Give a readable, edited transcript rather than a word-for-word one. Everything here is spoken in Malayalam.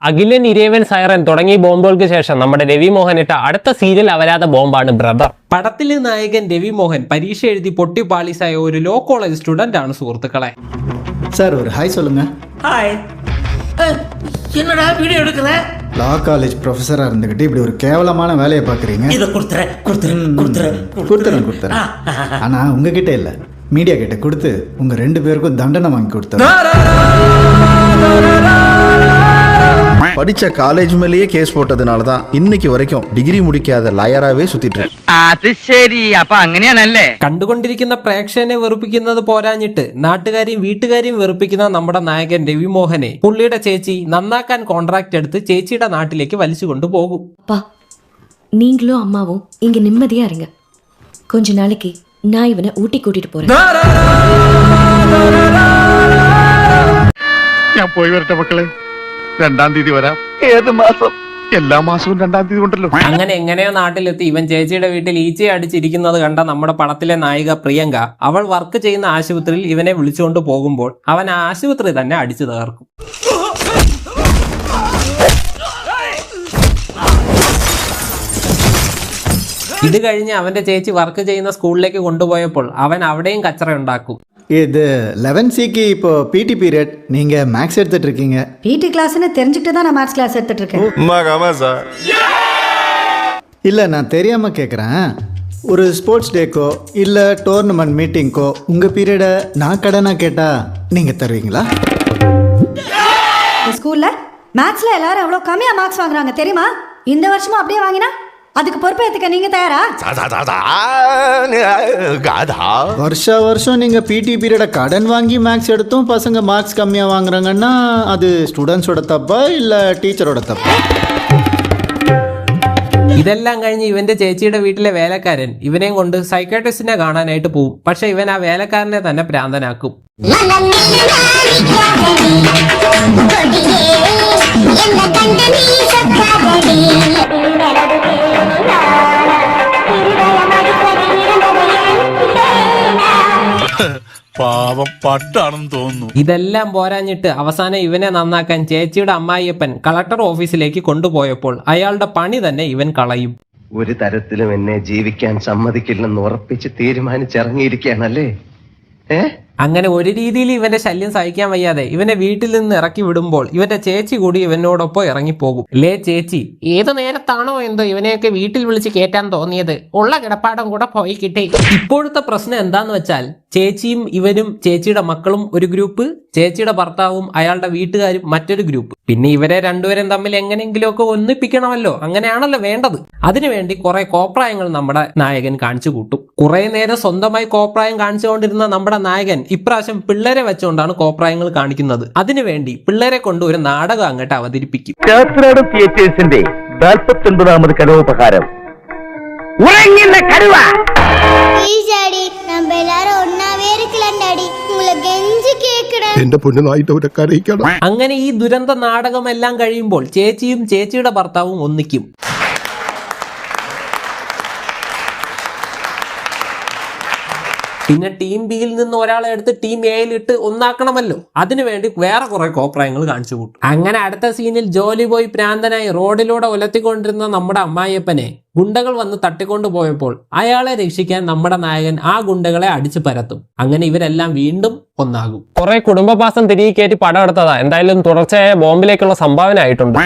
അഖിലൻ, ഇരേവൻ, സൈറൻ തുടങ്ങിയ ബോംബുകൾക്ക് ശേഷം നമ്മുടെ രവി മോഹൻ ഇട്ട അടുത്ത സീരിയൽ അവരാത ബോംബാണ് ബ്രദർ. പടത്തിലെ നായകൻ രവി മോഹൻ പരീക്ഷ എഴുതി പൊട്ടി പാളീസായ ഒരു ലോ കോളേജ് സ്റ്റുഡന്റ് ആണ് സുഹൃത്തുക്കളെ. சார் ஒரு ஹாய் சொல்லுங்க. ஹாய். என்னடா வீடியோ எடுக்கிற? லா காலேஜ் ப்ரொஃபஸரா இருந்துகிட்டு இப்படி ஒரு கேவலமான வேலையை பாக்குறீங்க. இத கொடுத்துறேன். ஆனா உங்ககிட்ட இல்ல, மீடியா கிட்ட கொடுத்து உங்க ரெண்டு பேருக்கும் தண்டனை வாங்கி கொடுத்தேன். படிச்ச காலேஜ் மேலேயே கேஸ் போட்டதுனால தான் இன்னைக்கு வரைக்கும் ഡിഗ്രി முடிக்காத ലായറാവേ സുത്തിട്ട്. അത് ശരി, അപ്പൊ അങ്ങനെയാണല്ലേ. കണ്ടുകൊണ്ടിരിക്കുന്ന പ്രേക്ഷകനെ വെറുപ്പിക്കുന്നത് പോരാഞ്ഞിട്ട് നാട്ടുകാരെയും വീട്ടുകാരെയും വെറുപ്പിക്കുന്ന നമ്മുടെ നായകൻ രവി മോഹനെ പുള്ളിയുടെ ചേച്ചി നന്നാക്കാൻ കോൺട്രാക്ട് എടുത്ത് ചേച്ചിയുടെ നാട്ടിലേക്ക് വലിച്ചുകൊണ്ടു പോകും. நீங்களும் அம்மாவும் இங்க நிம்மதியா இருங்க. கொஞ்ச நாளைக்கு நான் இவனை ஊட்டி கூட்டிட்டு போறேன். ഞാൻ പോയി വരട്ടെ മക്കളെ. 2-ാം തീയതി വരാം. ഏത് മാസം? എല്ലാ മാസവും 2-ാം തീയതി ഉണ്ടല്ലോ. അങ്ങനെ എങ്ങനെയോ നാട്ടിലെത്തി ഇവൻ ചേച്ചിയുടെ വീട്ടിൽ ഈച്ചയെ അടിച്ചിരിക്കുന്നത് കണ്ട നമ്മുടെ പടത്തിലെ നായിക പ്രിയങ്ക അവൾ വർക്ക് ചെയ്യുന്ന ആശുപത്രിയിൽ ഇവനെ വിളിച്ചുകൊണ്ട് പോകുമ്പോൾ അവൻ ആശുപത്രി തന്നെ അടിച്ചു തകർക്കും. ഇത് കഴിഞ്ഞ് അവന്റെ ചേച്ചി വർക്ക് ചെയ്യുന്ന സ്കൂളിലേക്ക് കൊണ്ടുപോയപ്പോൾ അവൻ അവിടെയും കച്ചറ ഉണ്ടാക്കും. இது 11Cக்கு இப்போ பிடி பீரியட், நீங்க மேக்ஸ் எடுத்துட்டு இருக்கீங்க. பிடி கிளாஸ்னு தெரிஞ்சுக்கிட்டு தான் நான் மேத்ஸ் கிளாஸ் எடுத்துட்டு இருக்கேன். இல்ல, நான் தெரியாம கேட்குறேன். ஒரு ஸ்போர்ட்ஸ் டேக்கோ இல்ல டோர்னமெண்ட் மீட்டிங்க்கோ உங்க பீரியடை நான் கடனா கேட்டா நீங்க தருவீங்களா? ஸ்கூல்ல மேத்ஸ்ல எல்லாரும் எவ்வளவு கம்மியா மார்க்ஸ் வாங்குறாங்க தெரியுமா? இந்த வருஷமும் அப்படியே வாங்கினா அதுக்கு பொறுப்பேத்துக்க நீங்க தயாரா? வருஷம் நீங்க பிடி பீரியடை கடன் வாங்கி மேக்ஸ் எடுத்தும் பசங்க மார்க்ஸ் கம்மியா வாங்குறாங்கன்னா அது സ്റ്റുഡൻസോட തപ്പാ ഇല്ല ടീച്ചറോட തപ്പാ? ഇതെല്ലാം കഴിഞ്ഞ് ഇവന്റെ ചേച്ചിയുടെ വീട്ടിലെ വേലക്കാരൻ ഇവനെയും കൊണ്ട് സൈക്കാട്രിസ്റ്റിനെ കാണാനായിട്ട് പോവും. പക്ഷെ ഇവൻ ആ വേലക്കാരനെ തന്നെ ഭ്രാന്തനാക്കും. പാവം പട്ടാണെന്ന് തോന്നുന്നു. ഇതെല്ലാം പോരാഞ്ഞിട്ട് അവസാനം ഇവനെ നന്നാക്കാൻ ചേച്ചിയുടെ അമ്മായിയപ്പൻ കളക്ടർ ഓഫീസിലേക്ക് കൊണ്ടുപോയപ്പോൾ അയാളുടെ പണി തന്നെ ഇവൻ കളയും. ഒരു തരത്തിലും എന്നെ ജീവിക്കാൻ സമ്മതിക്കില്ലെന്ന് ഉറപ്പിച്ച് തീരുമാനിച്ചിറങ്ങിയിരിക്കുകയാണല്ലേ. അങ്ങനെ ഒരു രീതിയിൽ ഇവന്റെ ശല്യം സഹിക്കാൻ വയ്യാതെ ഇവനെ വീട്ടിൽ നിന്ന് ഇറക്കി വിടുമ്പോൾ ഇവന്റെ ചേച്ചി കൂടി ഇവനോടൊപ്പം ഇറങ്ങിപ്പോകും. ലേ ചേച്ചി, ഏത് നേരത്താണോ എന്തോ ഇവനെയൊക്കെ വീട്ടിൽ വിളിച്ച് കയറ്റാൻ തോന്നിയത്, ഉള്ള കിടപ്പാടം കൂടെ പോയി കിട്ടി. ഇപ്പോഴത്തെ പ്രശ്നം എന്താന്ന് വെച്ചാൽ ചേച്ചിയും ഇവരും ചേച്ചിയുടെ മക്കളും ഒരു ഗ്രൂപ്പ്, ചേച്ചിയുടെ ഭർത്താവും അയാളുടെ വീട്ടുകാരും മറ്റൊരു ഗ്രൂപ്പ്. പിന്നെ ഇവരെ രണ്ടുപേരും തമ്മിൽ എങ്ങനെയെങ്കിലുമൊക്കെ ഒന്നിപ്പിക്കണമല്ലോ, അങ്ങനെയാണല്ലോ വേണ്ടത്. അതിനുവേണ്ടി കുറെ കോപ്രായങ്ങൾ നമ്മുടെ നായകൻ കാണിച്ചു കൂട്ടും. കുറെ നേരം സ്വന്തമായി കോപ്രായം കാണിച്ചുകൊണ്ടിരുന്ന നമ്മുടെ നായകൻ ഇപ്രാവശ്യം പിള്ളേരെ വെച്ചുകൊണ്ടാണ് കോപ്രായങ്ങൾ കാണിക്കുന്നത്. അതിനുവേണ്ടി പിള്ളേരെ കൊണ്ട് ഒരു നാടകം അങ്ങോട്ട് അവതരിപ്പിക്കും. കാസർഗോഡ് തിയേറ്റേഴ്സിന്റെ 49ാമത് കലോപഹാരം ഉറങ്ങിന്റെ കടുവ. അങ്ങനെ ഈ ദുരന്ത നാടകമെല്ലാം കഴിയുമ്പോൾ ചേച്ചിയും ചേച്ചിയുടെ ഭർത്താവും ഒന്നിക്കും. പിന്നെ ടീം ബിയിൽ നിന്ന് ഒരാളെ എടുത്ത് ടീം എയിൽ ഇട്ട് ഒന്നാക്കണമല്ലോ. അതിനുവേണ്ടി വേറെ കുറെ കോപ്രായങ്ങൾ കാണിച്ചു കൂട്ടും. അങ്ങനെ അടുത്ത സീനിൽ ജോലി പോയി പ്രാന്തനായി റോഡിലൂടെ ഉലത്തിക്കൊണ്ടിരുന്ന നമ്മുടെ അമ്മായിയപ്പനെ ഗുണ്ടകൾ വന്ന് തട്ടിക്കൊണ്ടു പോയപ്പോൾ അയാളെ രക്ഷിക്കാൻ നമ്മുടെ നായകൻ ആ ഗുണ്ടകളെ അടിച്ചു പരത്തും. അങ്ങനെ ഇവരെല്ലാം വീണ്ടും ഒന്നാകും. കുറെ കുടുംബപാസം തിരികെ കയറ്റി പടം എടുത്തതാ എന്തായാലും തുടർച്ചയായ ബോംബിലേക്കുള്ള സംഭാവന ആയിട്ടുണ്ട്.